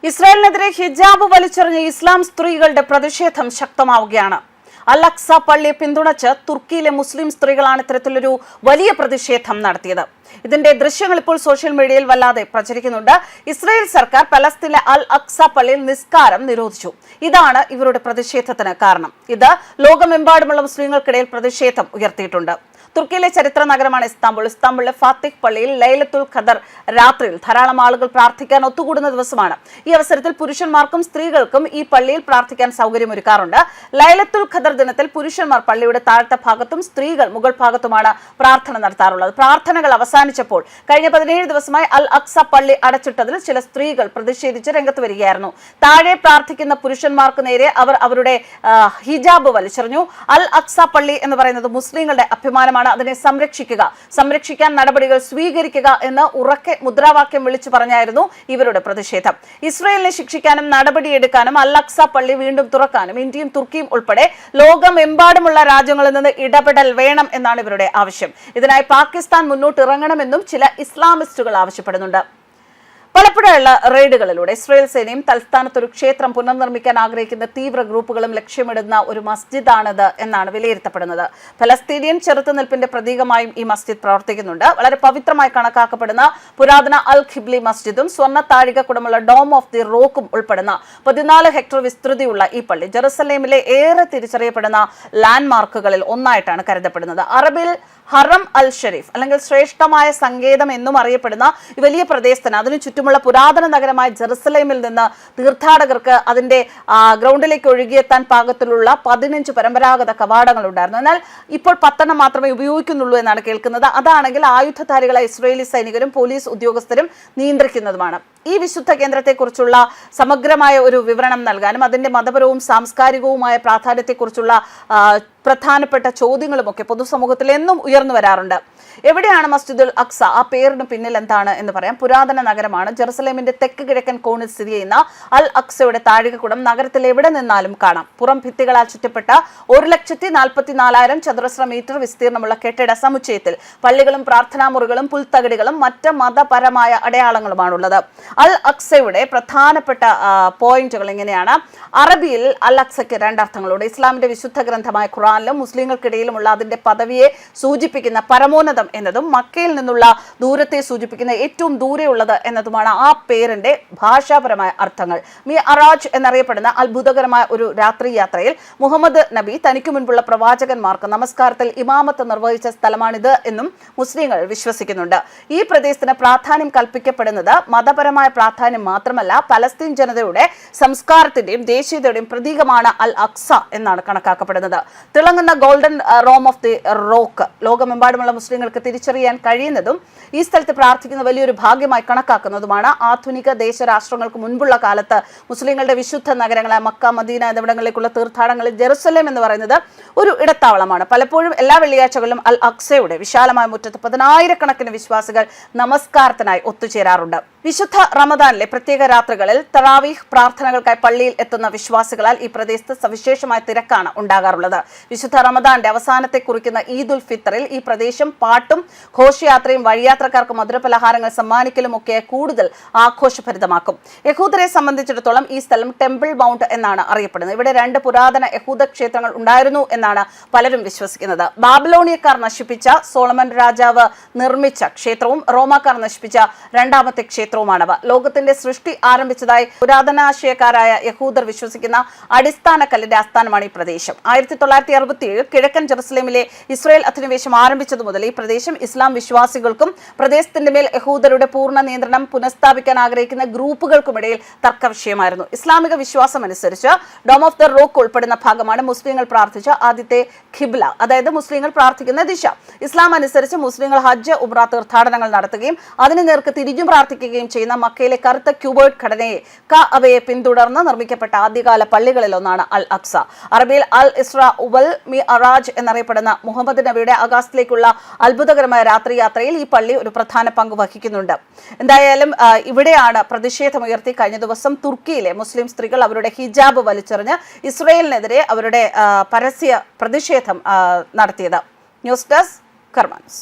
ഇസ്രായേലിനെതിരെ ഹിജാബ് വലിച്ചെറിഞ്ഞ ഇസ്ലാം സ്ത്രീകളുടെ പ്രതിഷേധം ശക്തമാവുകയാണ്. അൽ അക്സ പള്ളിയെ പിന്തുണച്ച് തുർക്കിയിലെ മുസ്ലിം സ്ത്രീകളാണ് ഇത്തരത്തിലൊരു വലിയ പ്രതിഷേധം നടത്തിയത്. ഇതിന്റെ ദൃശ്യങ്ങൾ ഇപ്പോൾ സോഷ്യൽ മീഡിയയിൽ വല്ലാതെ പ്രചരിക്കുന്നുണ്ട്. ഇസ്രായേൽ സർക്കാർ പലസ്തീനിലെ അൽ അക്സ പള്ളിയിൽ നിസ്കാരം നിരോധിച്ചു. ഇതാണ് ഇവരുടെ പ്രതിഷേധത്തിന് കാരണം. ഇത് ലോകമെമ്പാടുമുള്ള മുസ്ലിങ്ങൾക്കിടയിൽ പ്രതിഷേധം ഉയർത്തിയിട്ടുണ്ട്. തുർക്കിയിലെ ചരിത്ര നഗരമാണ് ഇസ്താംബുൾ. ഇസ്താംബുളിലെ ഫാത്തിഹ് പള്ളിയിൽ ലൈലത്തുൽ ഖദർ രാത്രിയിൽ ധാരാളം ആളുകൾ പ്രാർത്ഥിക്കാൻ ഒത്തുകൂടുന്ന ദിവസമാണ്. ഈ അവസരത്തിൽ പുരുഷന്മാർക്കും സ്ത്രീകൾക്കും ഈ പള്ളിയിൽ പ്രാർത്ഥിക്കാൻ സൗകര്യമൊരുക്കാറുണ്ട്. ലൈലത്തുൽ ഖദർ ദിനത്തിൽ പുരുഷന്മാർ പള്ളിയുടെ താഴത്തെ ഭാഗത്തും സ്ത്രീകൾ മുകൾ ഭാഗത്തുമാണ് പ്രാർത്ഥന നടത്താറുള്ളത്. പ്രാർത്ഥനകൾ അവസാനിച്ചപ്പോൾ കഴിഞ്ഞ 17 ദിവസമായി അൽ അക്സ പള്ളി അടച്ചിട്ടതിൽ ചില സ്ത്രീകൾ പ്രതിഷേധിച്ച് രംഗത്ത് വരികയായിരുന്നു. താഴെ പ്രാർത്ഥിക്കുന്ന പുരുഷന്മാർക്ക് നേരെ അവർ അവരുടെ ഹിജാബ് വലിച്ചെറിഞ്ഞു. അൽ അക്സ പള്ളി എന്ന് പറയുന്നത് മുസ്ലിങ്ങളുടെ അഭിമാനമാണ്. അതിനെ സംരക്ഷിക്കാൻ നടപടികൾ സ്വീകരിക്കുക എന്ന് ഉറക്കെ മുദ്രാവാക്യം വിളിച്ചു പറഞ്ഞായിരുന്നു ഇവരുടെ പ്രതിഷേധം. ഇസ്രായേലിനെ ശിക്ഷിക്കാനും നടപടിയെടുക്കാനും അൽ അക്സ പള്ളി വീണ്ടും തുറക്കാനും ഇന്ത്യയും തുർക്കിയും ഉൾപ്പെടെ ലോകമെമ്പാടുമുള്ള രാജ്യങ്ങളിൽ നിന്ന് ഇടപെടൽ വേണം എന്നാണ് ഇവരുടെ ആവശ്യം. ഇതിനായി പാകിസ്ഥാൻ മുന്നോട്ടിറങ്ങണമെന്നും ചില ഇസ്ലാമിസ്റ്റുകൾ ആവശ്യപ്പെടുന്നുണ്ട്. പലപ്പോഴുള്ള റെയ്ഡുകളിലൂടെ ഇസ്രായേൽ സേനയും തൽസ്ഥാനത്ത് ഒരു ക്ഷേത്രം പുനർനിർമ്മിക്കാൻ ആഗ്രഹിക്കുന്ന തീവ്ര ഗ്രൂപ്പുകളും ലക്ഷ്യമിടുന്ന ഒരു മസ്ജിദാണിത് എന്നാണ് വിലയിരുത്തപ്പെടുന്നത്. ഫലസ്തീനിയൻ ചെറുത്തുനിൽപ്പിന്റെ പ്രതീകമായും ഈ മസ്ജിദ് പ്രവർത്തിക്കുന്നുണ്ട്. വളരെ പവിത്രമായി കണക്കാക്കപ്പെടുന്ന പുരാതന അൽ ഖിബ്ലി മസ്ജിദും സ്വർണ്ണ താഴികക്കുടമുള്ള ഡോം ഓഫ് ദി റോക്കും ഉൾപ്പെടുന്ന 14 ഹെക്ടർ വിസ്തൃതിയുള്ള ഈ പള്ളി ജെറുസലേമിലെ ഏറെ തിരിച്ചറിയപ്പെടുന്ന ലാൻഡ്മാർക്കുകളിൽ ഒന്നായിട്ടാണ് കരുതപ്പെടുന്നത്. അറബിൽ ഹറം അൽ ഷരീഫ് അല്ലെങ്കിൽ ശ്രേഷ്ഠമായ സങ്കേതം എന്നും അറിയപ്പെടുന്ന ഈ വലിയ പ്രദേശത്തിന് അതിനു ചുറ്റുമുള്ള പുരാതന നഗരമായ ജെറുസലേമിൽ നിന്ന് തീർത്ഥാടകർക്ക് അതിന്റെ ഗ്രൗണ്ടിലേക്ക് ഒഴുകിയെത്താൻ പാകത്തിലുള്ള 15 പരമ്പരാഗത കവാടങ്ങൾ ഉണ്ടായിരുന്നു. എന്നാൽ ഇപ്പോൾ 10 മാത്രമേ ഉപയോഗിക്കുന്നുള്ളൂ എന്നാണ് കേൾക്കുന്നത്. അതാണെങ്കിൽ ആയുധധാരികളായ ഇസ്രായേലി സൈനികരും പോലീസ് ഉദ്യോഗസ്ഥരും നിയന്ത്രിക്കുന്നതുമാണ്. ഈ വിശുദ്ധ കേന്ദ്രത്തെക്കുറിച്ചുള്ള സമഗ്രമായ ഒരു വിവരണം നൽകാനും അതിന്റെ മതപരവും സാംസ്കാരികവുമായ പ്രാധാന്യത്തെക്കുറിച്ചുള്ള പ്രധാനപ്പെട്ട ചോദ്യങ്ങളുമൊക്കെ പൊതുസമൂഹത്തിൽ എന്നും ഉയർന്നു വരാറുണ്ട്. എവിടെയാണ് മസ്ജിദുൽ അക്സ? ആ പേരിന് പിന്നിൽ എന്താണ് എന്ന് പറയാം. പുരാതന നഗരമാണ്. ജെറുസലേമിന്റെ തെക്ക് കിഴക്കൻ കോണിൽ സ്ഥിതി ചെയ്യുന്ന അൽ അക്സയുടെ താഴികക്കുടം നഗരത്തിൽ എവിടെ നിന്നാലും കാണാം. പുറം ഭിത്തികളാൽ ചുറ്റപ്പെട്ട 1,44,000 ചതുരശ്ര മീറ്റർ വിസ്തീർണമുള്ള കെട്ടിട സമുച്ചയത്തിൽ പള്ളികളും പ്രാർത്ഥനാമുറികളും പുൽത്തകിടികളും മറ്റ് മതപരമായ അടയാളങ്ങളുമാണുള്ളത്. അൽ അക്സയുടെ പ്രധാനപ്പെട്ട പോയിന്റുകൾ ഇങ്ങനെയാണ്. അറബിയിൽ അൽ അക്സയ്ക്ക് 2 അർത്ഥങ്ങളുണ്ട്. ഇസ്ലാമിന്റെ വിശുദ്ധ ഗ്രന്ഥമായ ഖുർആനിലും മുസ്ലിങ്ങൾക്കിടയിലുമുള്ള അതിന്റെ പദവിയെ സൂചിപ്പിക്കുന്ന പരമോന്നതം എന്നതും മക്കയിൽ നിന്നുള്ള ദൂരത്തെ സൂചിപ്പിക്കുന്ന ഏറ്റവും ദൂരെയുള്ളത് എന്നതുമാണ് ആ പേരിന്റെ ഭാഷാപരമായ അർത്ഥങ്ങൾ. മിഅറാജ് എന്നറിയപ്പെടുന്ന അത്ഭുതകരമായ ഒരു രാത്രി യാത്രയിൽ മുഹമ്മദ് നബി തനിക്ക് മുൻപുള്ള പ്രവാചകന്മാർക്ക് നമസ്കാരത്തിൽ ഇമാമത്ത് നിർവഹിച്ച സ്ഥലമാണിത് എന്നും മുസ്ലിങ്ങൾ വിശ്വസിക്കുന്നുണ്ട്. ഈ പ്രദേശത്തിന് പ്രാധാന്യം കൽപ്പിക്കപ്പെടുന്നത് മതപരമായ പ്രാധാന്യം മാത്രമല്ല, പലസ്തീൻ ജനതയുടെ സംസ്കാരത്തിന്റെയും ദേശീയതയുടെയും പ്രതീകമാണ് അൽ അക്സ എന്നാണ് കണക്കാക്കപ്പെടുന്നത്. തിളങ്ങുന്ന golden dome of the rock ലോകമെമ്പാടുമുള്ള മുസ്ലിങ്ങൾക്ക് തിരിച്ചറിയാൻ കഴിയുന്നതും ഈ സ്ഥലത്ത് പ്രാർത്ഥിക്കുന്ന വലിയൊരു ഭാഗ്യമായി കണക്കാക്കുന്നതുമാണ്. ആധുനിക ദേശരാഷ്ട്രങ്ങൾക്ക് മുൻപുള്ള കാലത്ത് മുസ്ലിങ്ങളുടെ വിശുദ്ധ നഗരങ്ങളായ മക്ക, മദീന എന്നിവിടങ്ങളിലേക്കുള്ള തീർത്ഥാടനങ്ങളിൽ ജെറുസലേം എന്ന് പറയുന്നത് ഒരു ഇടത്താവളമാണ്. പലപ്പോഴും എല്ലാ വെള്ളിയാഴ്ചകളിലും അൽ അക്സയുടെ വിശാലമായ മുറ്റത്ത് 10,000-കണക്കിന് വിശ്വാസികൾ നമസ്കാരത്തിനായി ഒത്തുചേരാറുണ്ട്. വിശുദ്ധ റമദാനിലെ പ്രത്യേക രാത്രികളിൽ തറാവീഹ് പ്രാർത്ഥനകൾക്കായി പള്ളിയിൽ എത്തുന്ന വിശ്വാസികളാൽ ഈ പ്രദേശത്ത് സവിശേഷമായ തിരക്കാണ് ഉണ്ടാകാറുള്ളത്. വിശുദ്ധ റമദാന്റെ അവസാനത്തെ കുറിക്കുന്ന ഈദുൽ ഫിത്തറിൽ ഈ പ്രദേശം പാട്ടും ഘോഷയാത്രയും വഴിയാത്രക്കാർക്ക് മധുരപലഹാരങ്ങൾ സമ്മാനിക്കലും ഒക്കെ കൂടുതൽ ആഘോഷഭരിതമാക്കും. യഹൂദരെ സംബന്ധിച്ചിടത്തോളം ഈ സ്ഥലം ടെമ്പിൾ മൗണ്ട് എന്നാണ് അറിയപ്പെടുന്നത്. ഇവിടെ 2 പുരാതന യഹൂദ ക്ഷേത്രങ്ങൾ ഉണ്ടായിരുന്നു എന്നാണ് പലരും വിശ്വസിക്കുന്നത്. ബാബിലോണിയക്കാർ നശിപ്പിച്ച സോളമൻ രാജാവ് നിർമ്മിച്ച ക്ഷേത്രവും റോമാക്കാർ നശിപ്പിച്ച രണ്ടാമത്തെ ക്ഷേത്രവുമാണവ. ലോകത്തിന്റെ സൃഷ്ടി ആരംഭിച്ചതായി പുരാതനാശയക്കാരായ യഹൂദർ വിശ്വസിക്കുന്ന അടിസ്ഥാന കല്ലിന്റെ ആസ്ഥാനമാണ് ഈ പ്രദേശം. 1967 കിഴക്കൻ ജെറുസലേമിലെ ഇസ്രായേൽ അധിനിവേശം ആരംഭിച്ചതു മുതൽ ഈ പ്രദേശം ഇസ്ലാം വിശ്വാസികൾക്കും പ്രദേശത്തിന്റെ മേൽ യഹൂദരുടെ പൂർണ്ണ നിയന്ത്രണം പുനഃസ്ഥാപിക്കാൻ ആഗ്രഹിക്കുന്ന ഗ്രൂപ്പുകൾക്കുമിടയിൽ തർക്ക വിഷയമായിരുന്നു. ഇസ്ലാമിക വിശ്വാസം അനുസരിച്ച് ഡോം ഓഫ് ദ റോക്ക് ഉൾപ്പെടുന്ന ഭാഗമാണ് മുസ്ലിങ്ങൾ പ്രാർത്ഥിച്ച ആദ്യത്തെ ഖിബ്ല, അതായത് മുസ്ലിങ്ങൾ പ്രാർത്ഥിക്കുന്ന ദിശ. ഇസ്ലാം അനുസരിച്ച് മുസ്ലിങ്ങൾ ഹജ്ജ്, ഉംറ തീർത്ഥാടനങ്ങൾ നടത്തുകയും അതിന് നേർക്ക് തിരിഞ്ഞും പ്രാർത്ഥിക്കുകയും ചെയ്യുന്ന മക്കയിലെ കറുത്ത ക്യൂബോയിഡ് ഘടനയെ കഅബയെ പിന്തുടർന്ന് നിർമ്മിക്കപ്പെട്ട ആദ്യകാല പള്ളികളിൽ ഒന്നാണ് അൽ അക്സ. അറബിയിൽ അൽ ഇസ്ര വൽ മിഅറാജ് എന്നറിയപ്പെടുന്ന മുഹമ്മദ് നബിയുടെ ആകാശത്തിലേക്കുള്ള അത്ഭുതകരമായ രാത്രി യാത്രയിൽ ഈ പള്ളി ഒരു പ്രധാന പങ്ക് വഹിക്കുന്നുണ്ട്. എന്തായാലും ഇവിടെയാണ് പ്രതിഷേധമുയർത്തി കഴിഞ്ഞ ദിവസം തുർക്കിയിലെ മുസ്ലിം സ്ത്രീകൾ അവരുടെ ഹിജാബ് വലിച്ചെറിഞ്ഞ് ഇസ്രായേലിനെതിരെ അവരുടെ പരസ്യ പ്രതിഷേധം നടത്തിയത്. News desk കർമാനസ്.